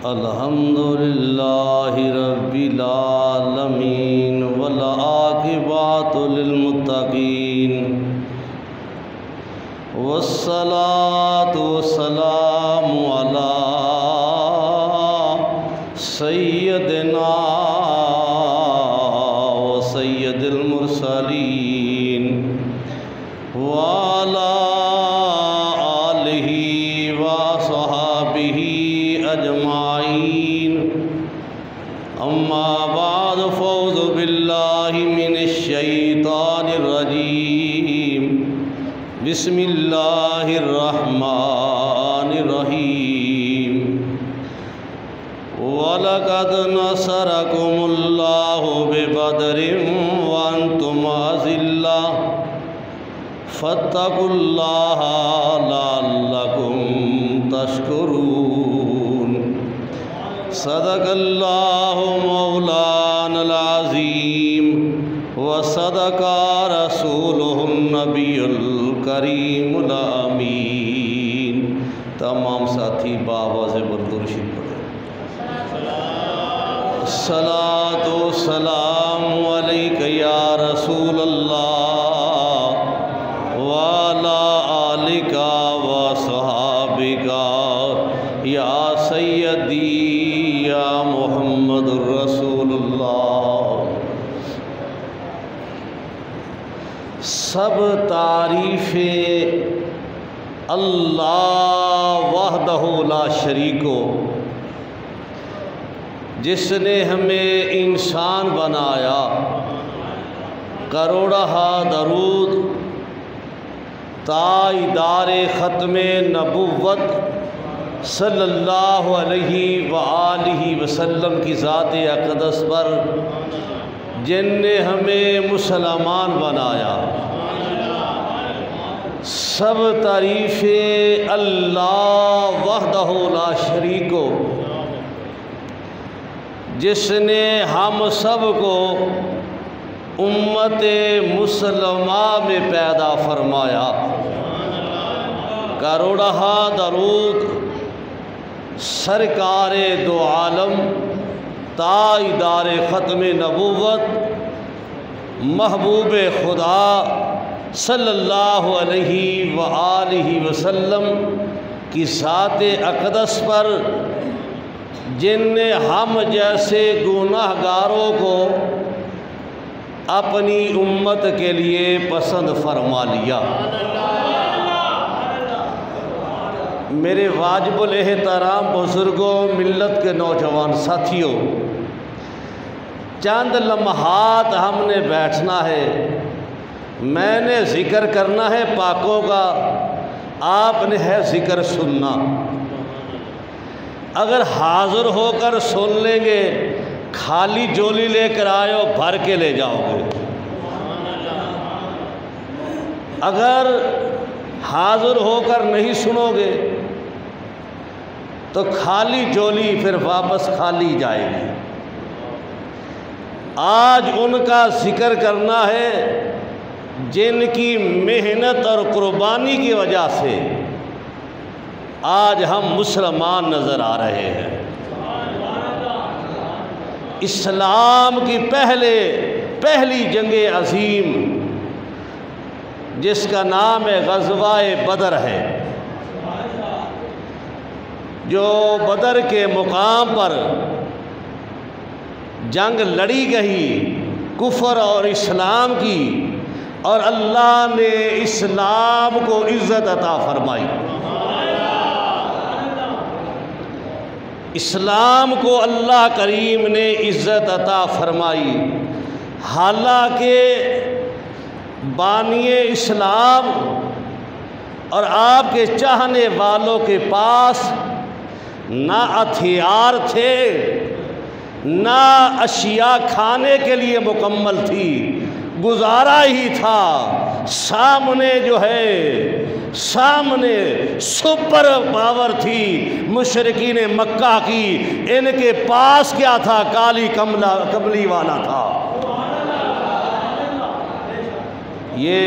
الحمدللہ رب العالمین والعاقبۃ للمتقین والصلاۃ والسلام علی سیدنا و سید المرسلین وعلی آلہ وصحبہ اجمعین اما بعد فاعوذ باللہ من الشیطان الرجیم بسم اللہ الرحمن الرحیم وَلَقَدْ نَصَرَكُمُ اللَّهُ بِبَدْرٍ وَأَنْتُمْ أَذِلَّةٌ فَاتَّقُوا اللَّهَ لَعَلَّكُمْ تَشْكُرُونَ صدق اللہ مولانا العظیم وصدق رسولہ النبی الکریم الامین۔ تمام ساتھی بآواز بلند شریف پڑھیں۔ الصلاۃ والسلام علیک یا رسول اللہ وعلی آلک وصحابک یا سیدی یا محمد الرسول اللہ۔ سب تعریفیں اللہ وحدہ لا شریک ہو، جس نے ہمیں انسان بنایا۔ کروڑہا درود تاجدار ختم نبوت صلی اللہ علیہ وآلہ وسلم کی ذات اقدس پر، جن نے ہمیں مسلمان بنایا۔ سب تعریفیں اللہ وحدہ لا شریک ہو، جس نے ہم سب کو امت مسلمہ میں پیدا فرمایا۔ کروڑہا درود سرکار دو عالم تاجدار ختم نبوت محبوب خدا صلی اللہ علیہ وآلہ وسلم کی ذات اقدس پر، جن نے ہم جیسے گناہ گاروں کو اپنی امت کے لیے پسند فرما لیا۔ میرے واجب الاحترام بزرگوں، ملت کے نوجوان ساتھیوں، چند لمحات ہم نے بیٹھنا ہے، میں نے ذکر کرنا ہے پاکوں کا، آپ نے ہے ذکر سننا۔ اگر حاضر ہو کر سن لیں گے، خالی جولی لے کر آئے ہو بھر کے لے جاؤ گے۔ اگر حاضر ہو کر نہیں سنو گے تو خالی جولی پھر واپس خالی جائے گی۔ آج ان کا ذکر کرنا ہے جن کی محنت اور قربانی کی وجہ سے آج ہم مسلمان نظر آ رہے ہیں۔ اسلام کی پہلی جنگ عظیم، جس کا نام غزوہ بدر ہے، جو بدر کے مقام پر جنگ لڑی گئی کفر اور اسلام کی، اور اللہ نے اسلام کو عزت عطا فرمائی۔ اسلام کو اللہ کریم نے عزت عطا فرمائی، حالانکہ بانی اسلام اور آپ کے چاہنے والوں کے پاس نہ ہتھیار تھے، نہ اشیاء کھانے کے لیے مکمل تھی، گزارا ہی تھا۔ سامنے سپر پاور تھی مشرکین مکہ کی، ان کے پاس کیا تھا؟ کالی کملی والا تھا۔ یہ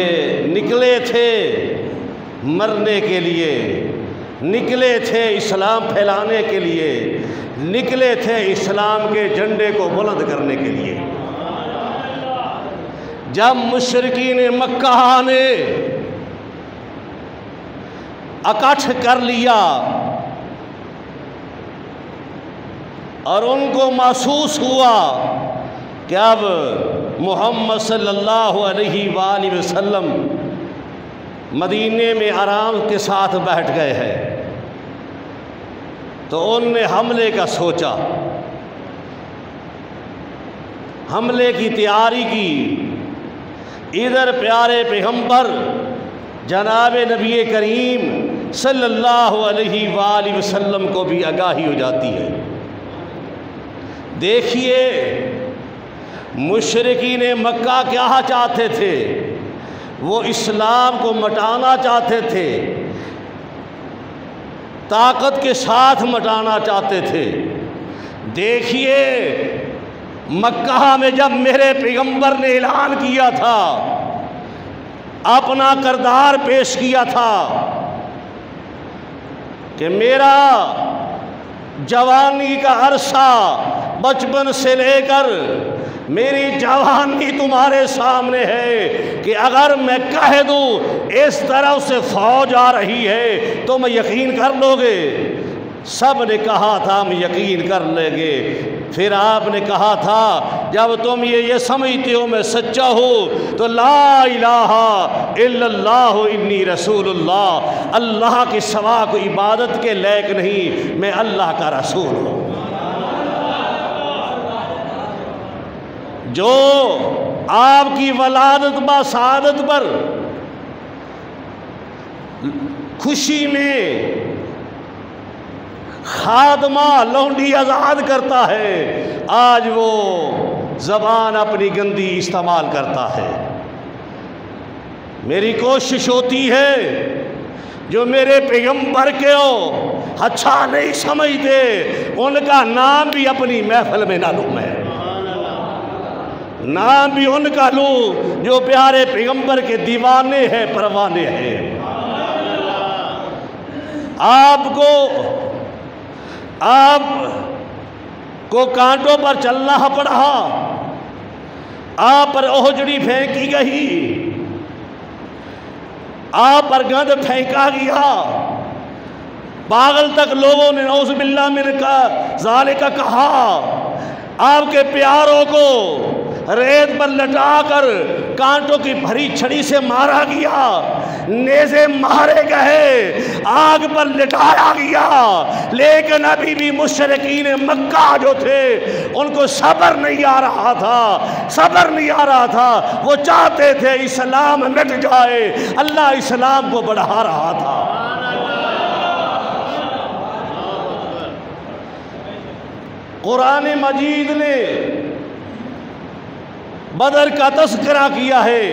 نکلے تھے مرنے کے لیے، نکلے تھے اسلام پھیلانے کے لیے، نکلے تھے اسلام کے جھنڈے کو بلند کرنے کے لیے۔ جب مشرکین مکہ نے اکٹھ کر لیا اور ان کو محسوس ہوا کہ اب محمد صلی اللہ علیہ وآلہ وسلم مدینے میں آرام کے ساتھ بیٹھ گئے ہیں، تو ان نے حملے کا سوچا، حملے کی تیاری کی۔ ادھر پیارے پیغمبر جناب نبی کریم صلی اللہ علیہ وآلہ وسلم کو بھی آگاہی ہو جاتی ہے۔ دیکھیے مشرکین مکہ کیا چاہتے تھے، وہ اسلام کو مٹانا چاہتے تھے، طاقت کے ساتھ مٹانا چاہتے تھے۔ دیکھیے مکہ میں جب میرے پیغمبر نے اعلان کیا تھا، اپنا کردار پیش کیا تھا کہ میرا جوانی کا عرصہ بچپن سے لے کر میری جوانی تمہارے سامنے ہے کہ اگر میں کہہ دوں اس طرف سے فوج آ رہی ہے تو میں یقین کر لو گے؟ سب نے کہا تھا ہم یقین کر لیں گے۔ پھر آپ نے کہا تھا جب تم یہ سمجھتے ہو میں سچا ہوں تو لا الہ الا اللہ انی رسول اللہ، اللہ کے سوا کوئی عبادت کے لائق نہیں، میں اللہ کا رسول ہوں۔ جو آپ کی ولادت با سعادت پر خوشی میں خادمہ لونڈی آزاد کرتا ہے، آج وہ زبان اپنی گندی استعمال کرتا ہے۔ میری کوشش ہوتی ہے جو میرے پیغمبر کو اچھا نہیں سمجھتے ان کا نام بھی اپنی محفل میں نہ لوں، میں نام بھی ان کا لوں جو پیارے پیغمبر کے دیوانے ہیں، پروانے ہیں۔ آپ کو کانٹوں پر چلنا پڑا، آپ پر اوجڑی پھینکی گئی، آپ پر گند پھینکا گیا، پاگل تک لوگوں نے نعوذ باللہ من ذالک کہا، آپ کے پیاروں کو ریت پر لٹا کر کانٹوں کی بھری چھڑی سے مارا گیا، نیزے مارے گئے، آگ پر لٹایا گیا، لیکن ابھی بھی مشرکین مکہ جو تھے ان کو صبر نہیں آ رہا تھا، وہ چاہتے تھے اسلام مٹ جائے، اللہ اسلام کو بڑھا رہا تھا۔ قرآن مجید نے بدر کا تذکرہ کیا ہے،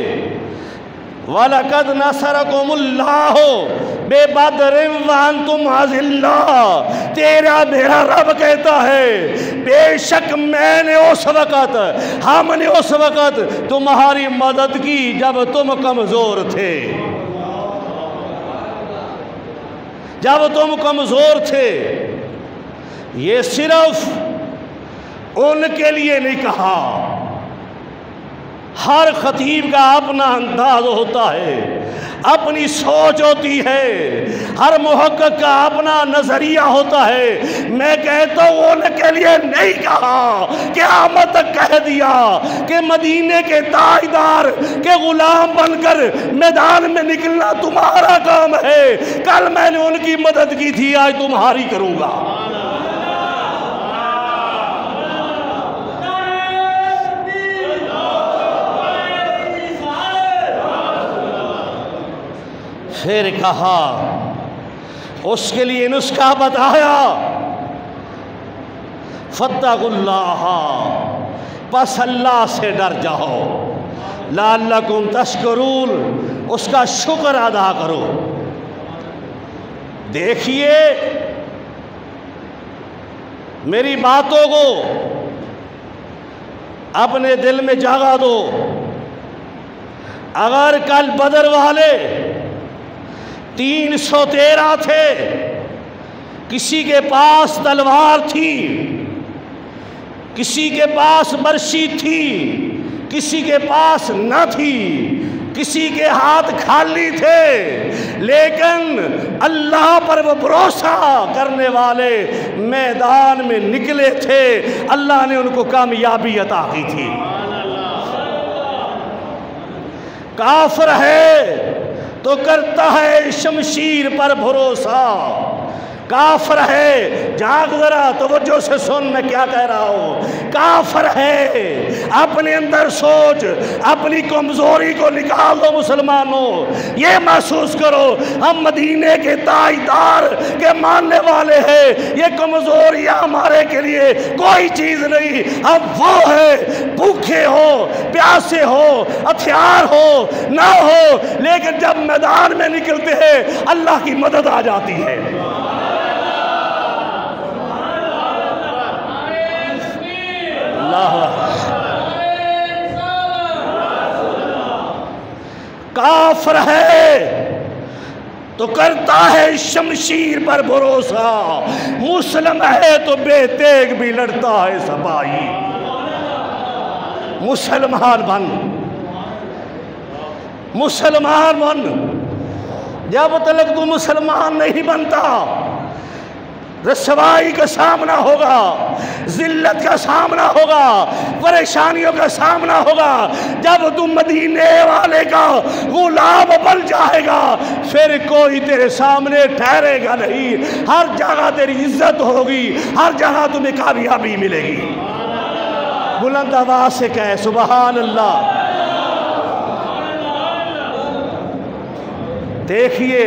وَلَقَدْ نَصَرَكُمُ اللَّهُ بِبَدْرٍ وَأَنْتُمْ أَذِلَّةٌ، تیرا میرا رب کہتا ہے بے شک میں نے ہم نے اس وقت تمہاری مدد کی جب تم کمزور تھے، یہ صرف ان کے لیے نہیں کہا، ہر خطیب کا اپنا انداز ہوتا ہے، اپنی سوچ ہوتی ہے، ہر محقق کا اپنا نظریہ ہوتا ہے۔ میں کہتا ہوں ان کے لیے نہیں کہا، قیامت تک کہہ دیا کہ مدینے کے تاجدار کے غلام بن کر میدان میں نکلنا تمہارا کام ہے، کل میں نے ان کی مدد کی تھی، آج تمہاری کروں گا۔ پھر کہا اس کے لیے نسخہ بتایا، فاتقوا اللہ، پس اللہ سے ڈر جاؤ، لعلکم تشکرون، اس کا شکر ادا کرو۔ دیکھیے میری باتوں کو اپنے دل میں جگہ دو، اگر کل بدر والے 313 تھے، کسی کے پاس تلوار تھی، کسی کے پاس برشی تھی، کسی کے پاس نہ تھی، کسی کے ہاتھ خالی تھے، لیکن اللہ پر وہ بھروسہ کرنے والے میدان میں نکلے تھے، اللہ نے ان کو کامیابی عطا کی تھی۔ کافر ہے تو کرتا ہے شمشیر پر بھروسہ، کافر ہے، جاگ ذرا توجہ سے سن میں کیا کہہ رہا ہوں، کافر ہے، اپنے اندر سوچ، اپنی کمزوری کو نکال دو مسلمانوں، یہ محسوس کرو ہم مدینے کے تاجدار کے ماننے والے ہیں، یہ کمزوریاں ہمارے کے لیے کوئی چیز نہیں، ہم وہ ہیں، بھوکے ہو، پیاسے ہو، ہتھیار ہو نہ ہو، لیکن جب میدان میں نکلتے ہیں اللہ کی مدد آ جاتی ہے۔ کافر ہے تو کرتا ہے شمشیر پر بھروسہ، مسلم ہے تو بے تیغ بھی لڑتا ہے سپاہی۔ مسلمان بن، مسلمان بن، جب تک تو مسلمان نہیں بنتا رسوائی کا سامنا ہوگا، ذلت کا سامنا ہوگا، پریشانیوں کا سامنا ہوگا۔ جب تم مدینے والے کا غلام بن جائے گا پھر کوئی تیرے سامنے ٹھہرے گا نہیں، ہر جگہ تیری عزت ہوگی، ہر جگہ تمہیں کامیابی ملے گی۔ بلند آواز سے کہے سبحان اللہ۔ دیکھیے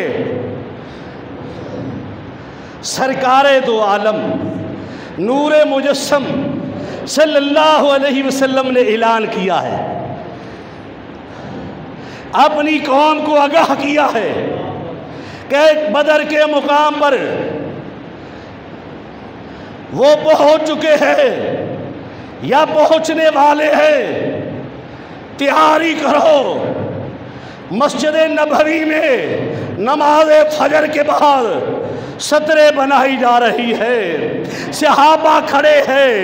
سرکار دو عالم نور مجسم صلی اللہ علیہ وسلم نے اعلان کیا ہے، اپنی قوم کو آگاہ کیا ہے کہ بدر کے مقام پر وہ پہنچ چکے ہیں یا پہنچنے والے ہیں، تیاری کرو۔ مسجد نبوی میں نماز فجر کے بعد سترے بنائی جا رہی ہے، صحابہ کھڑے ہیں،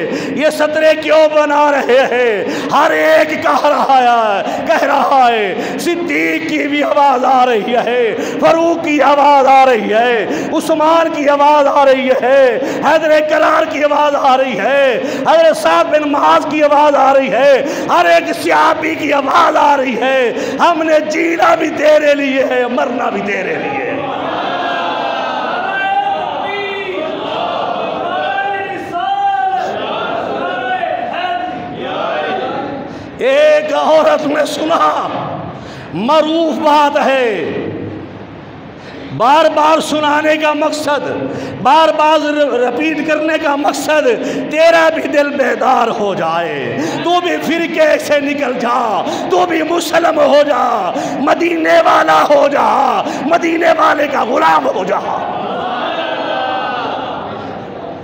یہ سترے کیوں بنا رہے ہیں؟ ہر ایک کہہ رہا ہے، صدیق کی بھی آواز آ رہی ہے، فاروق کی آواز آ رہی ہے، عثمان کی آواز آ رہی ہے، حیدر کرار کی آواز آ رہی ہے، حضرت سعد بن معاذ کی آواز آ رہی ہے، ہر ایک صحابی کی آواز آ رہی ہے، ہم نے جینا بھی تیرے لیے ہے، مرنا بھی تیرے لیے ہے۔ ایک عورت نے سنا، معروف بات ہے، بار بار سنانے کا مقصد، بار بار رپیٹ کرنے کا مقصد تیرا بھی دل بیدار ہو جائے، تو بھی فرقے سے نکل جا، تو بھی مسلم ہو جا، مدینے والا ہو جا، مدینے والے کا غلام ہو جا۔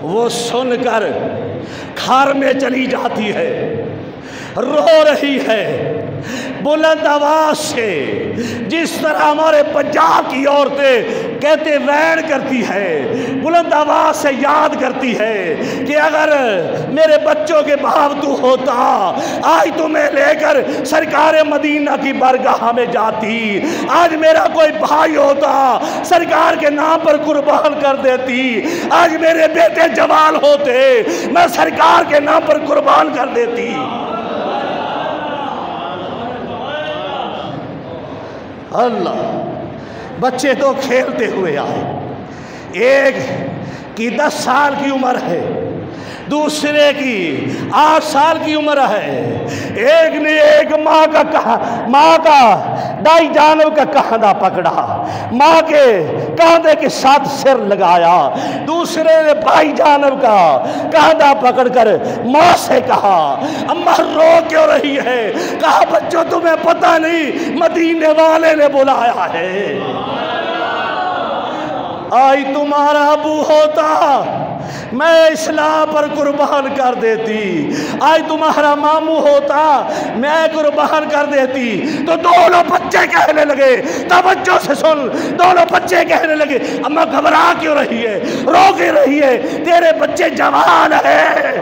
وہ سن کر گھر میں چلی جاتی ہے، رو رہی ہے بلند آواز سے، جس طرح ہمارے پنجاب کی عورتیں کہتے وین کرتی ہے، بلند آواز سے یاد کرتی ہے کہ اگر میرے بچوں کے باپ تو ہوتا آج تمہیں لے کر سرکار مدینہ کی بارگاہ میں جاتی، آج میرا کوئی بھائی ہوتا سرکار کے نام پر قربان کر دیتی، آج میرے بیٹے جوان ہوتے میں سرکار کے نام پر قربان کر دیتی۔ اللہ، بچے تو کھیلتے ہوئے آئے، ایک کی 10 سال کی عمر ہے، دوسرے کی 8 سال کی عمر ہے، ایک نے ایک ماں کا دائیں جانب کا کندھا پکڑا، ماں کے کندھے کے ساتھ سر لگایا، دوسرے نے بھائی جانب کا کندھا پکڑ کر ماں سے کہا اماں رو کیوں رہی ہے؟ کہا بچوں تمہیں پتہ نہیں مدینے والے نے بلایا ہے، آج تمہارا ابو ہوتا میں اسلام پر قربان کر دیتی، آج تمہارا ماموں ہوتا میں قربان کر دیتی۔ تو دونوں بچے کہنے لگے، توجہ سے سن، دونوں بچے کہنے لگے اماں گھبرا کیوں رہی ہے، رو کیوں رہی ہے، تیرے بچے جوان ہیں۔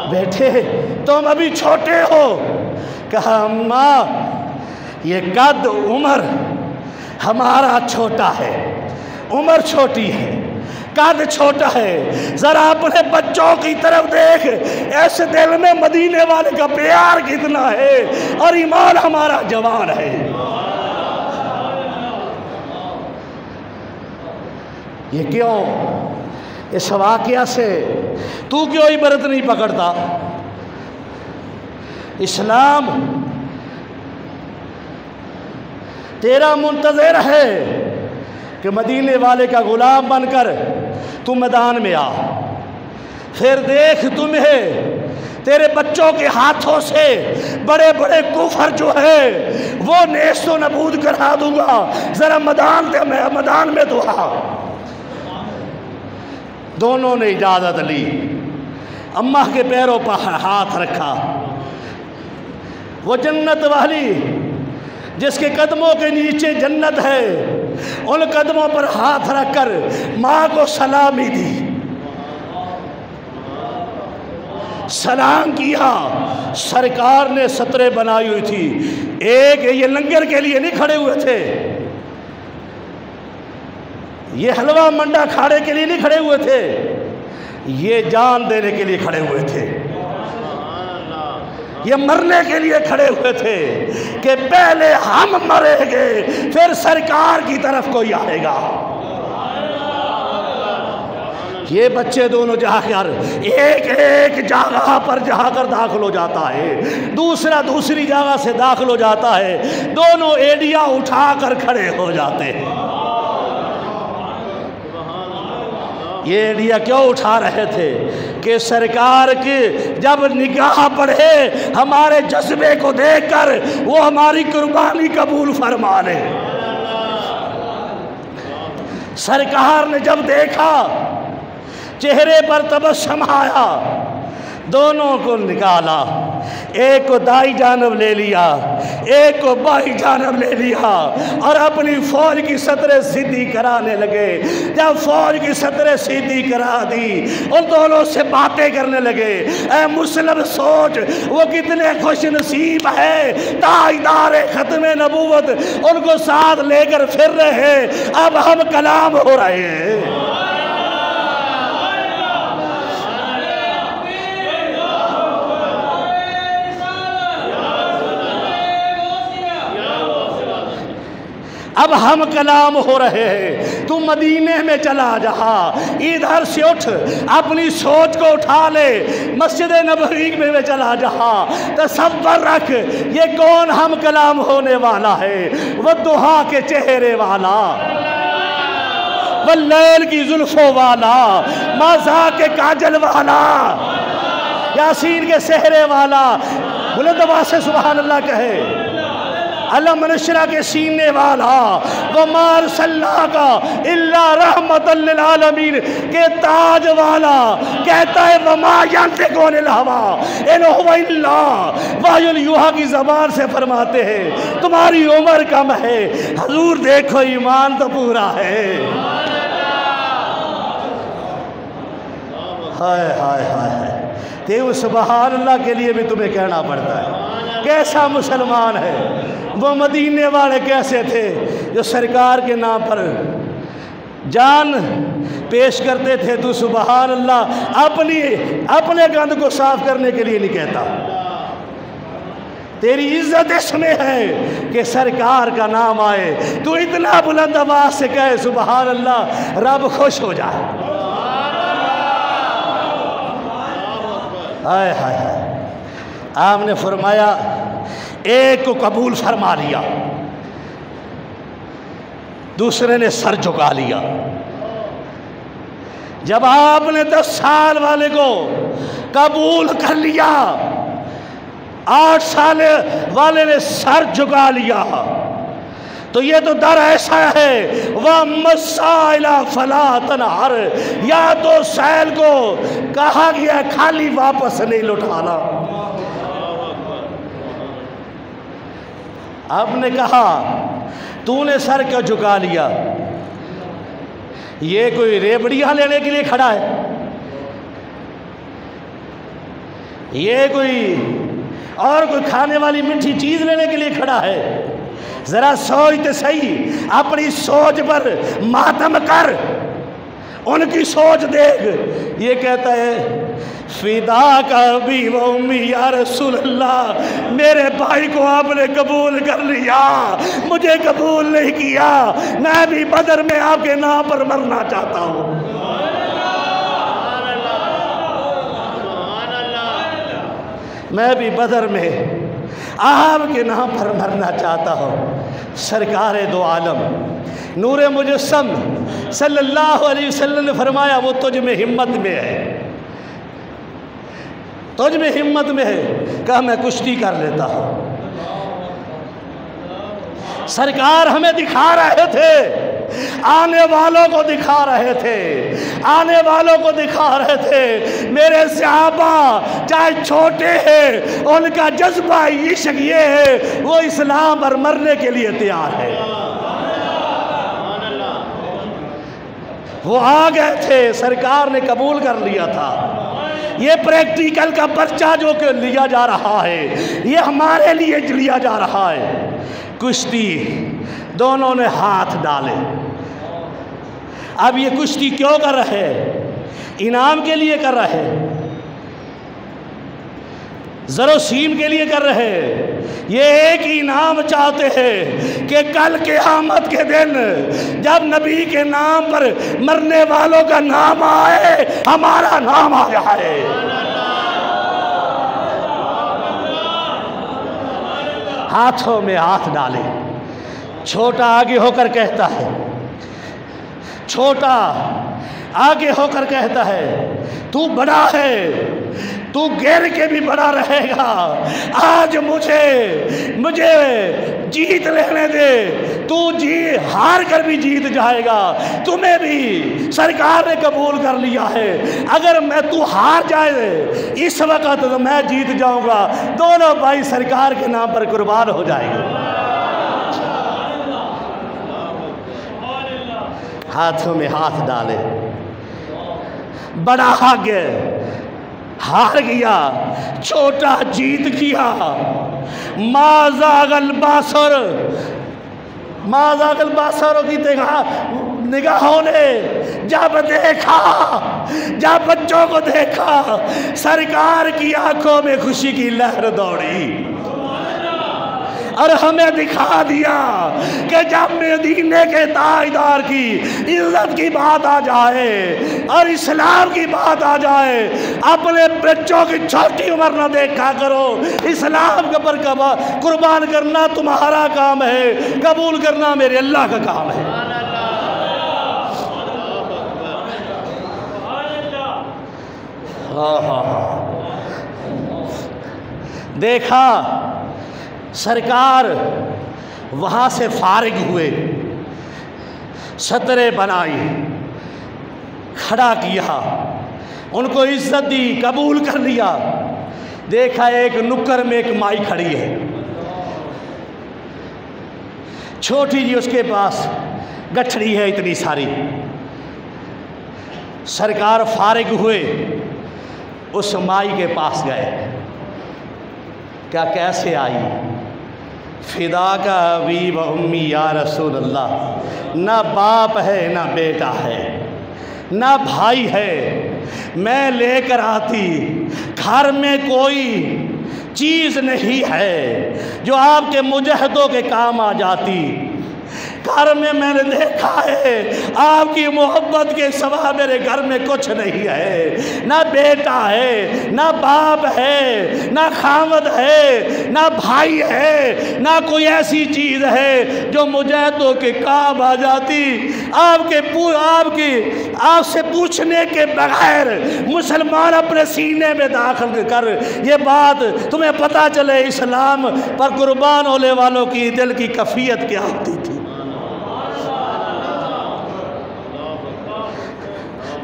بیٹے تم ابھی چھوٹے ہو۔ کہا اماں یہ قد عمر ہمارا چھوٹا ہے، عمر چھوٹی ہے، قد چھوٹا ہے، ذرا اپنے بچوں کی طرف دیکھ، ایسے دل میں مدینے والے کا پیار کتنا ہے، اور ایمان ہمارا جوان ہے۔ یہ کیوں؟ اس واقعہ سے تو کیوں عبرت نہیں پکڑتا؟ اسلام تیرا منتظر ہے کہ مدینے والے کا غلام بن کر تم میدان میں آ، پھر دیکھ تمہیں تیرے بچوں کے ہاتھوں سے بڑے بڑے کفر جو ہے وہ نیست و نبود کرا دوں گا، ذرا میدان میں تو آ۔ دونوں نے اجازت لی، اماں کے پیروں پر ہاتھ رکھا۔ وہ جنت والی جس کے قدموں کے نیچے جنت ہے، ان قدموں پر ہاتھ رکھ کر ماں کو سلامی دی، سلام کیا۔ سرکار نے سترے بنائی ہوئی تھی، ایک یہ لنگر کے لیے نہیں کھڑے ہوئے تھے، یہ حلوہ منڈا کھاڑے کے لیے نہیں کھڑے ہوئے تھے، یہ جان دینے کے لیے کھڑے ہوئے تھے، یہ مرنے کے لیے کھڑے ہوئے تھے کہ پہلے ہم مریں گے پھر سرکار کی طرف کوئی آئے گا۔ یہ بچے دونوں جا کر ایک جگہ پر جا کر داخل ہو جاتا ہے، دوسرا دوسری جگہ سے داخل ہو جاتا ہے، دونوں ایڈیاں اٹھا کر کھڑے ہو جاتے ہیں۔ یہ ایڈیا کیوں اٹھا رہے تھے کہ سرکار کی جب نگاہ پڑے ہمارے جذبے کو دیکھ کر وہ ہماری قربانی قبول فرما لے۔ سرکار نے جب دیکھا چہرے پر تبسم آیا، دونوں کو نکالا، ایک کو دائیں جانب لے لیا، ایک کو بائیں جانب لے لیا، اور اپنی فوج کی سطریں سیدھی کرانے لگے۔ جب فوج کی سطریں سیدھی کرا دی، ان دونوں سے باتیں کرنے لگے۔ اے مسلم سوچ وہ کتنے خوش نصیب ہے، تاجدار ختم نبوت ان کو ساتھ لے کر پھر رہے ہیں، اب ہم کلام ہو رہے ہیں۔ اب ہم کلام ہو رہے ہیں، تم مدینے میں چلا جا، ادھر سے اٹھ اپنی سوچ کو اٹھا لے، مسجد نبوی میں چلا جا، تصور رکھ یہ کون ہم کلام ہونے والا ہے، وہ دہا کے چہرے والا، واللیل کی زلفوں والا، مازا کے کاجل والا، یاسین کے سہرے والا، بلند آواز سے سبحان اللہ کہے، علم نشرہ کے سینے والا، وَمَا أَرْسَلْنَاكَ إِلَّا رَحْمَةً لِلْعَالَمِينَ کے تاج والا کہتا ہے وَمَا يَنْطِقُ عَنِ الْهَوَىٰ إِنْ هُوَ إِلَّا وَحْيٌ یُوحَىٰ کی زبان سے فرماتے ہیں تمہاری عمر کم ہے، حضور دیکھو ایمان تو پورا ہے۔ ہائے ہائے ہائے، دیو سبحان اللہ کے لیے بھی تمہیں کہنا پڑتا ہے، کیسا مسلمان ہے۔ وہ مدینے والے کیسے تھے جو سرکار کے نام پر جان پیش کرتے تھے، تو سبحان اللہ اپنے گند کو صاف کرنے کے لیے نہیں کہتا، تیری عزت اس میں ہے کہ سرکار کا نام آئے، تو اتنا بلند آواز سے کہے سبحان اللہ، رب خوش ہو جائے۔ ہائے ہائے ہائے، آپ نے فرمایا ایک کو قبول فرما لیا، دوسرے نے سر جھکا لیا۔ جب آپ نے 10 سال والے کو قبول کر لیا، 8 سال والے نے سر جھکا لیا، تو یہ تو در ایسا ہے وَأَمَّا السَّائِلَ فَلَا تَنْهَرْ، یا تو سائل کو کہا گیا خالی واپس نہیں لوٹانا۔ آپ نے کہا تو نے سر کیوں جھکا لیا؟ یہ کوئی ریبڑیاں لینے کے لیے کھڑا ہے؟ یہ کوئی اور کوئی کھانے والی میٹھی چیز لینے کے لیے کھڑا ہے؟ ذرا سوچتے صحیح، اپنی سوچ پر ماتم کر، ان کی سوچ دیکھ۔ یہ کہتا ہے فداک ابی و امی یا رسول اللہ، میرے بھائی کو آپ نے قبول کر لیا، مجھے قبول نہیں کیا، میں بھی بدر میں آپ کے نام پر مرنا چاہتا ہوں۔ میں بھی بدر میں آپ کے نام پر مرنا چاہتا ہوں۔ سرکار دو عالم نور مجسم صلی اللہ علیہ وسلم نے فرمایا وہ تجھ میں ہمت میں ہے، تجھ میں ہمت میں ہے، کہا میں کشتی کر لیتا ہوں۔ سرکار ہمیں دکھا رہے تھے، آنے والوں کو دکھا رہے تھے، آنے والوں کو دکھا رہے تھے میرے صحابہ چاہے چھوٹے ہیں، ان کا جذبہ عشق یہ ہے وہ اسلام پر مرنے کے لیے تیار ہے۔ وہ آ گئے تھے، سرکار نے قبول کر لیا تھا۔ یہ پریکٹیکل کا پرچہ جو کہ لیا جا رہا ہے، یہ ہمارے لیے لیا جا رہا ہے۔ کشتی دونوں نے ہاتھ ڈالے۔ اب یہ کشتی کیوں کر رہے؟ انعام کے لیے کر رہے، زر و سیم کے لیے کر رہے۔ یہ ایک انعام چاہتے ہیں کہ کل قیامت کے دن جب نبی کے نام پر مرنے والوں کا نام آئے، ہمارا نام آ جائے۔ ہاتھوں میں ہاتھ ڈالے۔ چھوٹا آگے ہو کر کہتا ہے، چھوٹا آگے ہو کر کہتا ہے تو بڑا ہے، تو گر کے بھی بڑا رہے گا، آج مجھے جیت لینے دے، تو ہار کر بھی جیت جائے گا، تمہیں بھی سرکار نے قبول کر لیا ہے۔ اگر تو ہار جائے اس وقت تو میں جیت جاؤں گا، دونوں بھائی سرکار کے نام پر قربان ہو جائیں گے۔ ہاتھوں میں ہاتھ ڈالے، بڑا آگے ہار گیا، چھوٹا جیت گیا۔ ما زاغ البصر کی نگاہوں نے جب دیکھا، جب بچوں کو دیکھا، سرکار کی آنکھوں میں خوشی کی لہر دوڑی، اور ہمیں دکھا دیا کہ جب مدینے کے تاجدار کی عزت کی بات آ جائے اور اسلام کی بات آ جائے، اپنے بچوں کی چھوٹی عمر نہ دیکھا کرو۔ اسلام کے پر قربان کرنا تمہارا کام ہے، قبول کرنا میرے اللہ کا کام ہے۔ دیکھا سرکار وہاں سے فارغ ہوئے، سترے بنائی، کھڑا کیا، ان کو عزت دی، قبول کر لیا۔ دیکھا ایک نکر میں ایک مائی کھڑی ہے، چھوٹی جی اس کے پاس گٹھڑی ہے اتنی ساری۔ سرکار فارغ ہوئے، اس مائی کے پاس گئے، کیا کیسے آئی؟ فداک ابی و امی یا رسول اللہ، نہ باپ ہے نہ بیٹا ہے نہ بھائی ہے، میں لے کر آتی، گھر میں کوئی چیز نہیں ہے جو آپ کے مجاہدوں کے کام آ جاتی۔ گھر میں نے دیکھا ہے آپ کی محبت کے سوا میرے گھر میں کچھ نہیں ہے، نہ بیٹا ہے نہ باپ ہے نہ خامد ہے نہ بھائی ہے، نہ کوئی ایسی چیز ہے جو مجاہدوں کے کام آ جاتی۔ آپ سے پوچھنے کے بغیر مسلمان اپنے سینے میں داخل کر یہ بات تمہیں پتہ چلے اسلام پر قربان ہونے والوں کی دل کی کیفیت کیا ہوتی تھی۔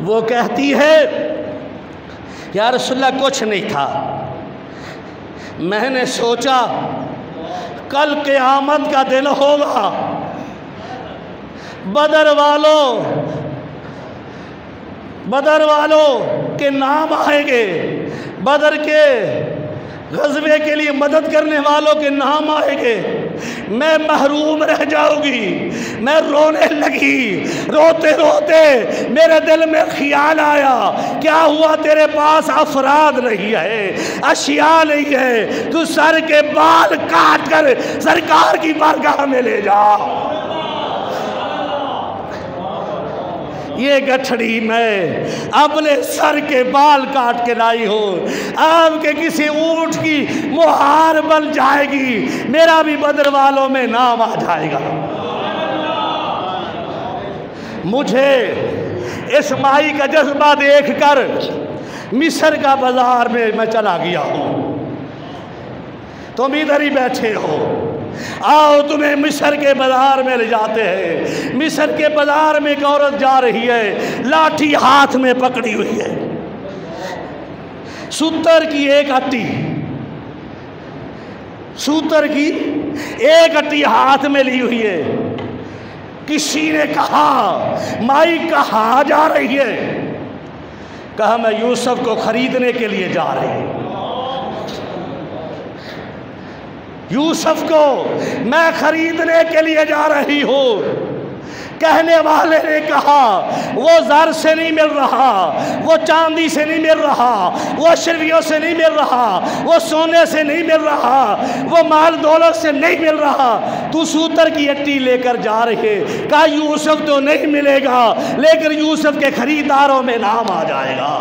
وہ کہتی ہے یا رسول اللہ کچھ نہیں تھا، میں نے سوچا کل قیامت کا دن ہوگا، بدر والوں کے نام آئیں گے، بدر کے غزوے کے لیے مدد کرنے والوں کے نام آئیں گے، میں محروم رہ جاؤں گی۔ میں رونے لگی، روتے روتے میرے دل میں خیال آیا، کیا ہوا تیرے پاس افراد نہیں ہے، اشیاء نہیں ہے، تو سر کے بال کاٹ کر سرکار کی بارگاہ میں لے جا۔ یہ گٹھڑی میں اپنے سر کے بال کاٹ کے لائی ہوں، آپ کے کسی اونٹ کی مہار بن جائے گی، میرا بھی بدر والوں میں نام آ جائے گا۔ مجھے اس مائی کا جذبہ دیکھ کر مصر کا بازار میں چلا گیا ہوں، تم ادھر ہی بیٹھے ہو، آؤ تمہیں مصر کے بازار میں لے جاتے ہیں۔ مصر کے بازار میں ایک عورت جا رہی ہے، لاٹھی ہاتھ میں پکڑی ہوئی ہے، سوتر کی ایک اٹی ہاتھ میں لی ہوئی ہے۔ کسی نے کہا مائی کہاں جا رہی ہے؟ کہا میں یوسف کو خریدنے کے لیے جا رہی ہوں، یوسف کو میں خریدنے کے لیے جا رہی ہوں۔ کہنے والے نے کہا وہ زر سے نہیں مل رہا، وہ چاندی سے نہیں مل رہا، وہ شرویوں سے نہیں مل رہا، وہ سونے سے نہیں مل رہا، وہ مال دولت سے نہیں مل رہا، تو سوتر کی اٹی لے کر جا رہی ہے۔ کہا یوسف تو نہیں ملے گا، لیکن یوسف کے خریداروں میں نام آ جائے گا۔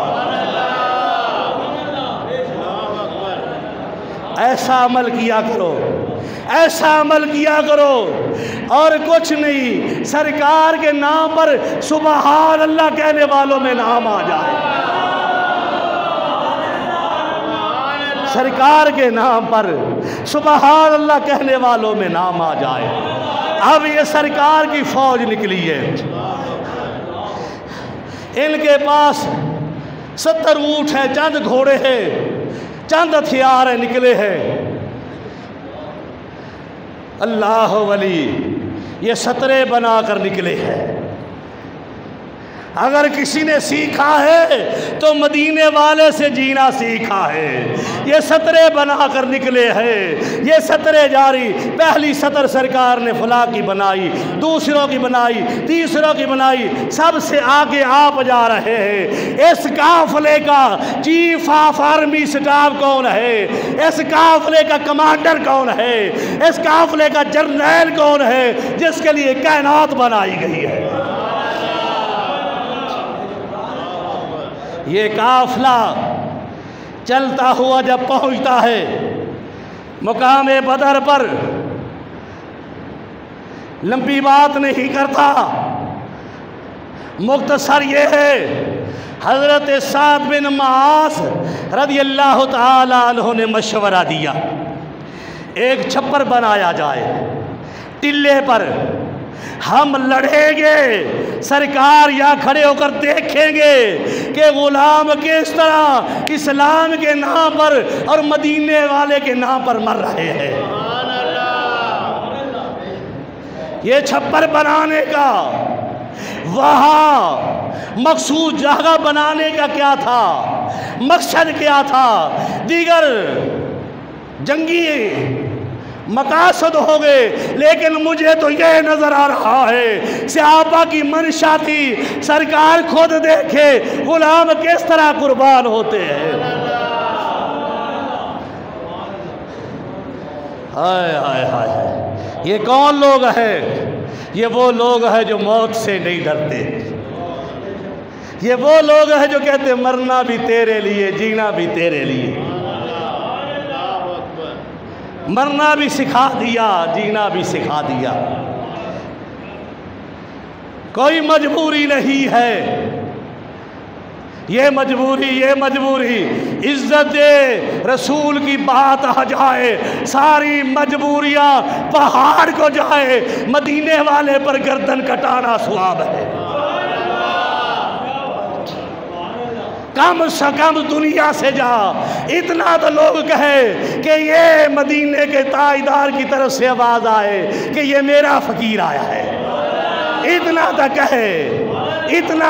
ایسا عمل کیا کرو، ایسا عمل کیا کرو، اور کچھ نہیں، سرکار کے نام پر سبحان اللہ کہنے والوں میں نام آ جائے۔ سرکار کے نام پر سبحان اللہ کہنے والوں میں نام آ جائے۔ اب یہ سرکار کی فوج نکلی ہے، ان کے پاس 70 اونٹ ہیں، چند گھوڑے ہیں، چند ہتھیار نکلے ہیں۔ اللہ ولی یہ سترے بنا کر نکلے ہیں۔ اگر کسی نے سیکھا ہے تو مدینے والے سے جینا سیکھا ہے۔ یہ سترے بنا کر نکلے ہیں، یہ سترے جاری، پہلی سطر سرکار نے فلاں کی بنائی، دوسروں کی بنائی، تیسروں کی بنائی، سب سے آگے آپ جا رہے ہیں۔ اس قافلے کا چیف آف آرمی سٹاف کون ہے؟ اس قافلے کا کمانڈر کون ہے؟ اس قافلے کا جرنیل کون ہے جس کے لیے کائنات بنائی گئی ہے؟ یہ قافلہ چلتا ہوا جب پہنچتا ہے مقام بدر پر، لمبی بات نہیں کرتا، مختصر یہ ہے، حضرت سعد بن معاذ رضی اللہ تعالیٰ عنہ نے مشورہ دیا ایک چھپر بنایا جائے، ٹلے پر ہم لڑیں گے، سرکار یہاں کھڑے ہو کر دیکھیں گے کہ غلام کس طرح اسلام کے نام پر اور مدینے والے کے نام پر مر رہے ہیں۔ یہ چھپر بنانے کا وہاں مخصوص جگہ بنانے کا کیا تھا، مقصد کیا تھا؟ دیگر جنگی مقاصد ہو گئے، لیکن مجھے تو یہ نظر آ رہا ہے صحابہ کی منشا تھی سرکار خود دیکھے غلام کس طرح قربان ہوتے ہیں۔ ہائے ہائے ہائے، یہ کون لوگ ہیں؟ یہ وہ لوگ ہیں جو موت سے نہیں ڈرتے، یہ وہ لوگ ہیں جو کہتے مرنا بھی تیرے لیے، جینا بھی تیرے لیے، مرنا بھی سکھا دیا، جینا بھی سکھا دیا، کوئی مجبوری نہیں ہے، یہ مجبوری عزت رسول کی بات آ جائے ساری مجبوریاں پہاڑ کو جائے، مدینے والے پر گردن کٹانا ثواب ہے۔ کم سے کم دنیا سے جا اتنا تو لوگ کہے کہ یہ مدینے کے تاجدار کی طرف سے آواز آئے کہ یہ میرا فقیر آیا ہے، اتنا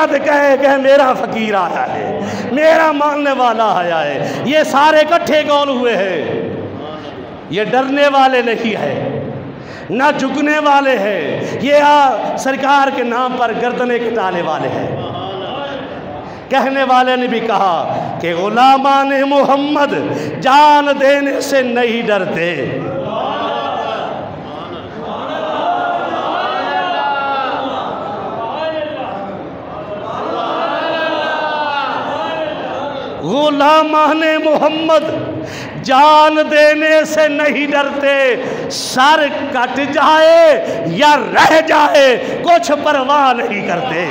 تو کہے کہ میرا فقیر آیا ہے، میرا ماننے والا آیا ہے۔ یہ سارے اکٹھے کون ہوئے ہیں؟ یہ ڈرنے والے نہیں ہیں، نہ جھکنے والے ہیں، یہ سرکار کے نام پر گردنیں کٹانے والے ہیں۔ کہنے والے نے بھی کہا کہ غلامان محمد جان دینے سے نہیں ڈرتے۔ غلامان محمد جان دینے سے نہیں ڈرتے، سر کٹ جائے یا رہ جائے کچھ پرواہ نہیں کرتے۔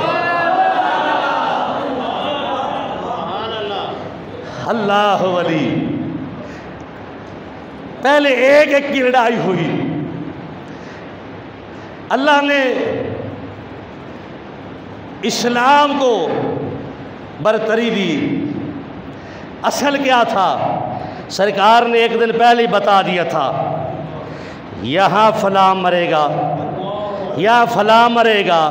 اللہ ولی، پہلے ایک ایک کی لڑائی ہوئی، اللہ نے اسلام کو برتری دی۔ اصل کیا تھا؟ سرکار نے ایک دن پہلے بتا دیا تھا، یہاں فلاں مرے گا، یا فلاں مرے گا،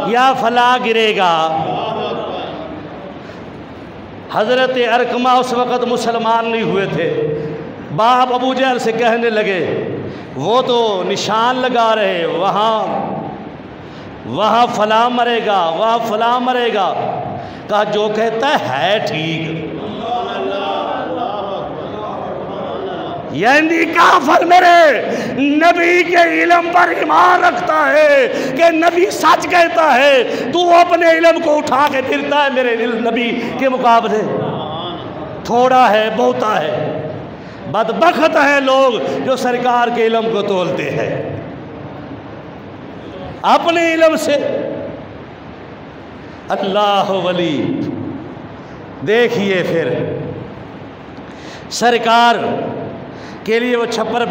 یا فلاں گرے گا۔ حضرت ارقمہ اس وقت مسلمان نہیں ہوئے تھے، باپ ابو جہل سے کہنے لگے وہ تو نشان لگا رہے، وہاں فلاں مرے گا، وہاں فلاں مرے گا۔ کہا جو کہتا ہے ٹھیک، یعنی کافر میرے نبی کے علم پر ایمان رکھتا ہے کہ نبی سچ کہتا ہے، تو اپنے علم کو اٹھا کے پھرتا ہے میرے نبی کے مقابلے۔ تھوڑا ہے بہتا ہے، بدبخت ہے لوگ جو سرکار کے علم کو تولتے ہیں اپنے علم سے۔ اللہ ولی، دیکھیے پھر سرکار کے لیے وہ چھپر